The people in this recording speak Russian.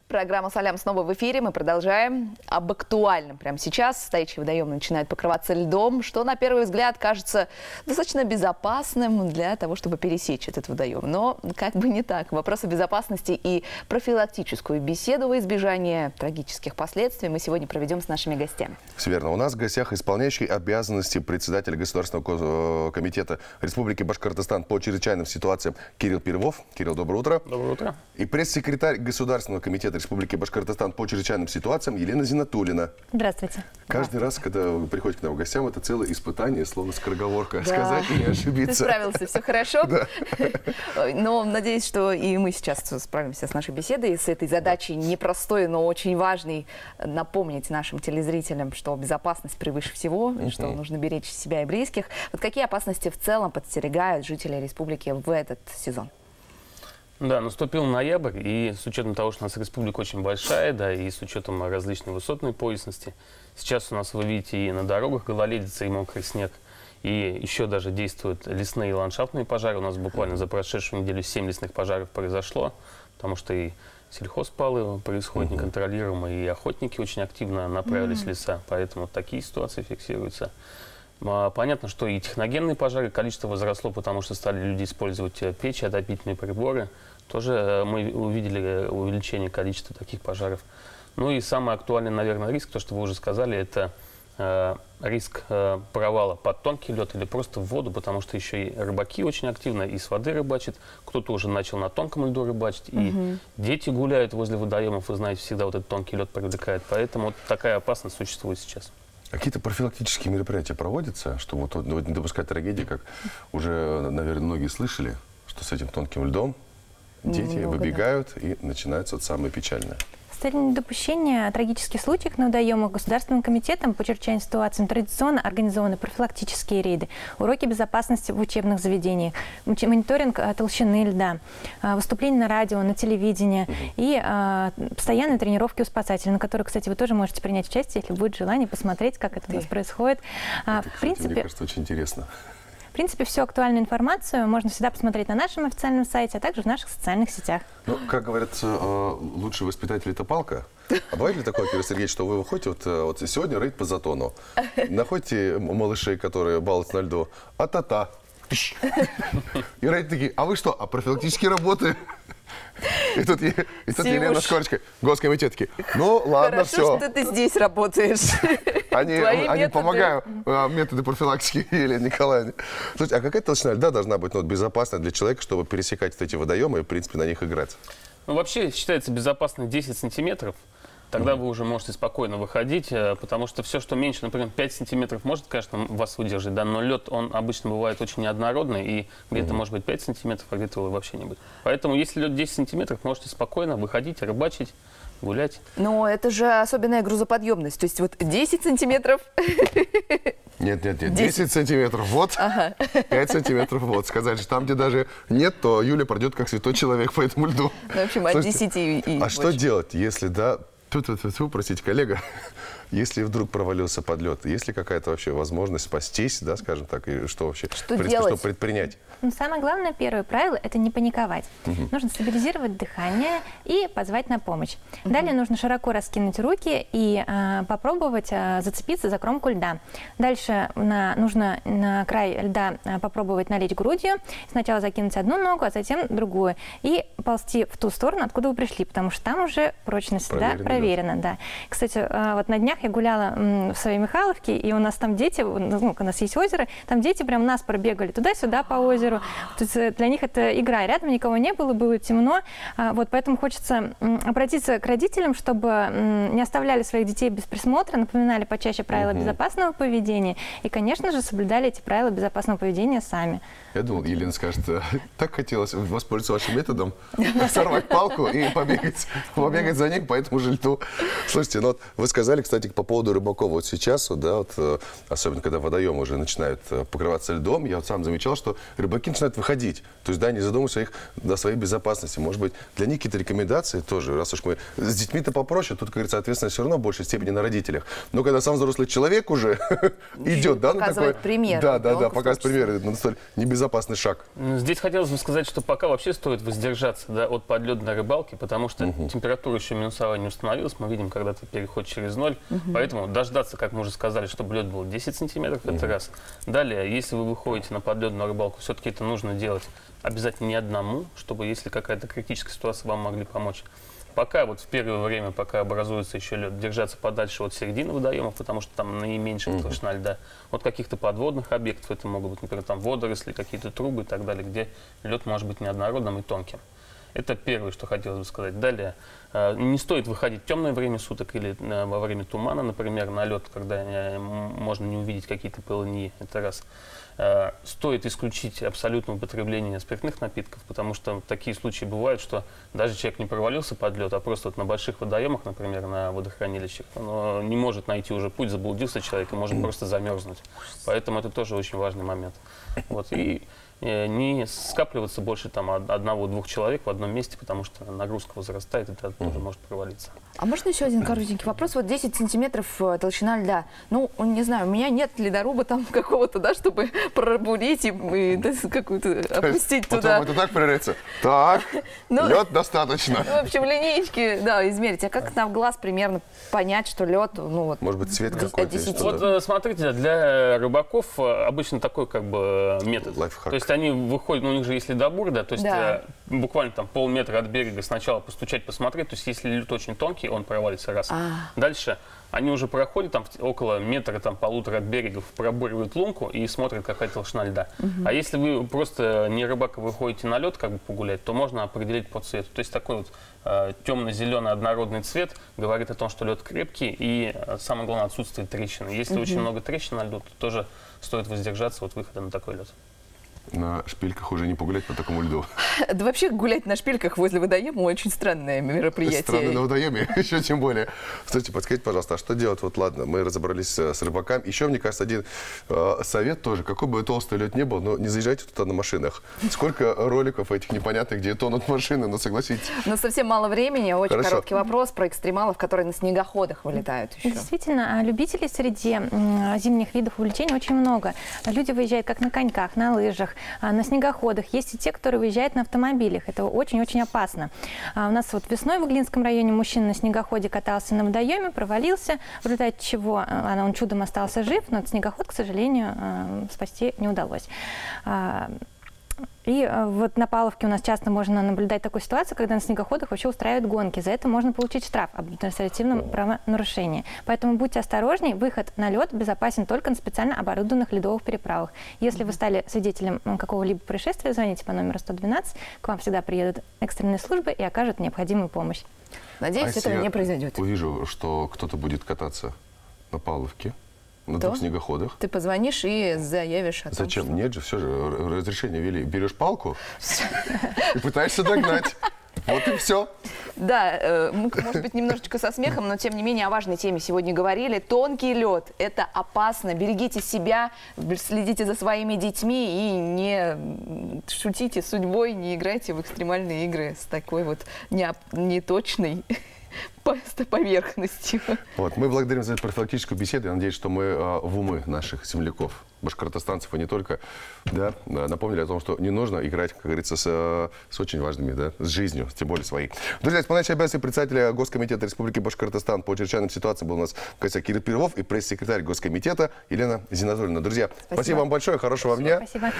Программа «Салям» снова в эфире. Мы продолжаем об актуальном. Прямо сейчас стоячие водоемы начинают покрываться льдом, что на первый взгляд кажется достаточно безопасным для того, чтобы пересечь этот водоем. Но как бы не так. Вопросы безопасности и профилактическую беседу во избежание трагических последствий мы сегодня проведем с нашими гостями. Все верно. У нас в гостях исполняющий обязанности председателя Государственного комитета Республики Башкортостан по чрезвычайным ситуациям Кирилл Перевов. Кирилл, доброе утро. Доброе утро. И пресс-секретарь Государственного комитета Республики Башкортостан по чрезвычайным ситуациям Елена Зинатуллина. Здравствуйте. Каждый раз, когда вы приходите к нам в гостям, это целое испытание, словно скороговорка. Да. Сказать и не ошибиться. Ты справился, все хорошо. Да. Но надеюсь, что и мы сейчас справимся с нашей беседой, с этой задачей непростой, но очень важной, напомнить нашим телезрителям, что безопасность превыше всего, и что нужно беречь себя и близких. Вот какие опасности в целом подстерегают жителей республики в этот сезон? Да, наступил ноябрь, и с учетом того, что у нас республика очень большая, да, и с учетом различной высотной поясности, сейчас у нас, вы видите, и на дорогах гололедица, и мокрый снег, и еще даже действуют лесные и ландшафтные пожары. У нас буквально за прошедшую неделю 7 лесных пожаров произошло, потому что и сельхозпалы происходят неконтролируемо, и охотники очень активно направились в леса, поэтому такие ситуации фиксируются. Понятно, что и техногенные пожары, количество возросло, потому что стали люди использовать печи, отопительные приборы. Тоже мы увидели увеличение количества таких пожаров. Ну и самый актуальный, наверное, риск, то, что вы уже сказали, это риск провала под тонкий лед или просто в воду, потому что еще и рыбаки очень активно и с воды рыбачат. Кто-то уже начал на тонком льду рыбачить, и дети гуляют возле водоемов, вы знаете, всегда вот этот тонкий лед привлекает. Поэтому вот такая опасность существует сейчас. Какие-то профилактические мероприятия проводятся, чтобы вот не допускать трагедии, как уже, наверное, многие слышали, что с этим тонким льдом дети выбегают, и начинается вот самое печальное. С целью недопущения трагических случаев на водоемах Государственным комитетом по чрезвычайным ситуациям традиционно организованы профилактические рейды, уроки безопасности в учебных заведениях, мониторинг толщины льда, выступления на радио, на телевидении и постоянные тренировки у спасателей, на которые, кстати, вы тоже можете принять участие, если будет желание посмотреть, как это у нас происходит. Это, кстати, мне кажется, очень интересно. В принципе, всю актуальную информацию можно всегда посмотреть на нашем официальном сайте, а также в наших социальных сетях. Ну, как говорится, лучший воспитатель – это палка. А бывает ли такое, Кирилл Сергеевич, что вы выходите, вот сегодня рыть по затону, находите малышей, которые балуются на льду, а-та-та, и родители такие, а вы что, профилактические работы? И тут Елена с корочкой, госкомитет такие, ну ладно, Хорошо, все. что ты здесь работаешь. Они помогают, методы профилактики Елене Николаевне. Слушайте, а какая толщина льда должна быть безопасна для человека, чтобы пересекать вот эти водоемы и, в принципе, на них играть? Ну, вообще считается безопасно 10 сантиметров. Тогда вы уже можете спокойно выходить, потому что все, что меньше, например, 5 сантиметров, может, конечно, вас выдержать, да, но лед, он обычно бывает очень неоднородный, и где-то может быть 5 сантиметров, а где-то его вообще не будет. Поэтому, если лед 10 сантиметров, можете спокойно выходить, рыбачить, гулять. Но это же особенная грузоподъемность, то есть вот 10 сантиметров... Нет, 10 сантиметров вот, 5 сантиметров вот. Сказали, что там, где даже нет, то Юля пройдет как святой человек по этому льду. В общем, от 10 и А что делать, если, да, простите, коллега, если вдруг провалился под лед, есть ли какая-то вообще возможность спастись, да, скажем так, и что вообще, что предпринять? Ну, самое главное, первое правило – это не паниковать. Нужно стабилизировать дыхание и позвать на помощь. Далее нужно широко раскинуть руки и попробовать зацепиться за кромку льда. Дальше нужно на край льда попробовать налечь грудью. Сначала закинуть одну ногу, а затем другую. И ползти в ту сторону, откуда вы пришли, потому что там уже прочность проверена. Да. Кстати, вот на днях я гуляла в своей Михайловке, и у нас там дети, ну, у нас есть озеро, там дети прям наспор бегали туда-сюда по озеру. То есть для них это игра. Рядом никого не было, было темно. Вот поэтому хочется обратиться к родителям, чтобы не оставляли своих детей без присмотра, напоминали почаще правила безопасного поведения и, конечно же, соблюдали эти правила безопасного поведения сами. Я думал, Елена скажет, так хотелось воспользоваться вашим методом, сорвать палку и побегать за ним по этому же льду. Слушайте, ну вот вы сказали, кстати, кстати, по поводу рыбаков. Вот сейчас, вот, да, вот, особенно когда водоемы уже начинают покрываться льдом, я вот сам замечал, что рыбаки начинают выходить. То есть, да, не задумываются о своей безопасности. Может быть, для них какие-то рекомендации тоже, раз уж мы с детьми-то попроще, тут, как говорится, ответственность все равно в большей степени на родителях. Но когда сам взрослый человек уже идет, да, на такой... пример. Да, показывает пример на столь небезопасный шаг. Здесь хотелось бы сказать, что пока вообще стоит воздержаться, да, от подледной рыбалки, потому что температура еще минусовая не установилась. Мы видим когда-то переход через ноль. Поэтому дождаться, как мы уже сказали, чтобы лед был 10 сантиметров, это раз. Далее, если вы выходите на подледную рыбалку, все-таки это нужно делать обязательно не одному, чтобы, если какая-то критическая ситуация, вам могли помочь. Пока вот в первое время, пока образуется еще лед, держаться подальше от середины водоемов, потому что там наименьшая толщина льда. От каких-то подводных объектов, это могут быть, например, там водоросли, какие-то трубы и так далее, где лед может быть неоднородным и тонким. Это первое, что хотелось бы сказать. Далее, не стоит выходить в темное время суток или во время тумана, например, на лед, когда можно не увидеть какие-то полыньи. Это раз. Стоит исключить абсолютное употребление спиртных напитков, потому что такие случаи бывают, что даже человек не провалился под лед, а просто вот на больших водоемах, например, на водохранилищах, он не может найти уже путь, заблудился человек и может просто замерзнуть. Поэтому это тоже очень важный момент. Вот. И не скапливаться больше там одного-двух человек в одном месте, потому что нагрузка возрастает, и это тоже может провалиться. А можно еще один коротенький вопрос? Вот 10 сантиметров толщина льда. Ну, не знаю, у меня нет ледоруба там какого-то, да, чтобы пробурить и какую-то опустить туда. Потом это так проверяется. Так, лед достаточно. В общем, линейки, да, измерить. А как на глаз примерно понять, что лед, ну вот... Может быть, цвет какой-то? Вот смотрите, для рыбаков обычно такой как бы метод. Лайфхак. То есть они выходят, ну, у них же есть ледобур, да, то есть буквально там полметра от берега сначала постучать, посмотреть, то есть если лед очень тонкий, он провалится раз. Дальше они уже проходят там около метра, там полутора от берега, пробуривают лунку и смотрят, какая толщина льда. А если вы просто не рыбак, вы выходите на лед как бы погулять, то можно определить по цвету. То есть такой вот темно-зеленый однородный цвет говорит о том, что лед крепкий и, самое главное, отсутствие трещины. Если очень много трещин на льду, то тоже стоит воздержаться от выхода на такой лед. На шпильках уже не погулять по такому льду. Да вообще гулять на шпильках возле водоема очень странное мероприятие. Странно на водоеме, еще тем более. Слушайте, подскажите, пожалуйста, а что делать? Вот ладно, мы разобрались с рыбаками. Еще, мне кажется, один совет тоже. Какой бы толстый лед ни был, но не заезжайте туда на машинах. Сколько роликов этих непонятных, где тонут машины, но согласитесь. Но совсем мало времени. Очень короткий вопрос про экстремалов, которые на снегоходах вылетают еще. Действительно, любителей среди зимних видов увлечений очень много. Люди выезжают как на коньках, на лыжах, на снегоходах. Есть и те, которые выезжают на автомобилях. Это очень-очень опасно. У нас вот весной в Углинском районе мужчина на снегоходе катался на водоеме, провалился, в результате чего он чудом остался жив, но снегоход, к сожалению, спасти не удалось. И вот на Павловке у нас часто можно наблюдать такую ситуацию, когда на снегоходах вообще устраивают гонки. За это можно получить штраф об административном правонарушении. Поэтому будьте осторожней. Выход на лед безопасен только на специально оборудованных ледовых переправах. Если вы стали свидетелем какого-либо происшествия, звоните по номеру 112. К вам всегда приедут экстренные службы и окажут необходимую помощь. Надеюсь, этого не произойдет. Увижу, что кто-то будет кататься на Павловке. На двух снегоходах. Ты позвонишь и заявишь о том, зачем? Что... Нет же, все же, разрешение ввели. Берешь палку и пытаешься догнать. Вот и все. Да, мы, может быть, немножечко со смехом, но тем не менее о важной теме сегодня говорили. Тонкий лед – это опасно. Берегите себя, следите за своими детьми и не шутите с судьбой, не играйте в экстремальные игры с такой вот неточной поверхностью. Вот. Мы благодарим за эту профилактическую беседу. Я надеюсь, что мы в умы наших земляков, башкортостанцев и не только, да, напомнили о том, что не нужно играть, как говорится, с очень важными, да, с жизнью, тем более своей. Друзья, исполняющий обязанности председателя Госкомитета Республики Башкортостан по чрезвычайным ситуациям был у нас в гостях Кирилл Пирогов и пресс-секретарь Госкомитета Елена Зинатульевна. Друзья, спасибо вам большое, хорошего вам дня. Спасибо.